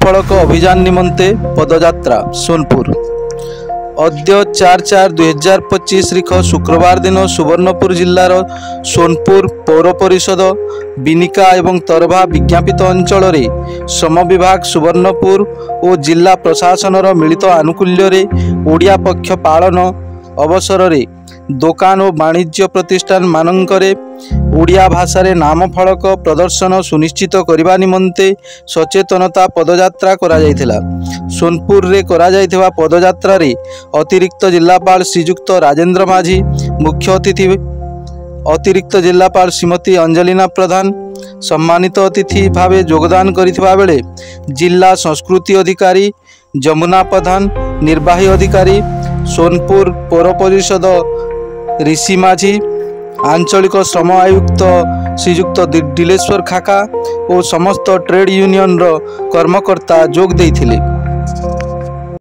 नामफलक अभियान निमंते पदयात्रा सोनपुर अद्य 4/4/2025 तारीख शुक्रवार दिन सुवर्णपुर जिलार सोनपुर पौर परिषद बिनिका एवं तरभा विज्ञापित अंचल श्रम विभाग सुवर्णपुर और जिला प्रशासन मिलित आनुकूल्य ओडिया पक्ष पालन अवसर रे दोकान और वाणिज्य प्रतिष्ठान मानकरे ओडिया भाषा रे नामफलक प्रदर्शन सुनिश्चित करने निमंते सचेतनता पदयात्रा करा जायथिला। सोनपुर रे करा जायथिबा पदयात्रा रे अतिरिक्त जिलापाल श्रीजुक्त राजेंद्र माझी, मुख्य अतिथि अतिरिक्त जिलापाल श्रीमती अंजलिना प्रधान, सम्मानित अतिथि भावे योगदान करिथिबा बेले जिला संस्कृति अधिकारी जमुना प्रधान, निर्वाही अधिकारी सोनपुर पौर परिषद ऋषि माझी, आंचलिक श्रम आयुक्त श्रीजुक्त दिलेश्वर खाका और समस्त ट्रेड यूनियन कर्मकर्ता जोग देइथिले।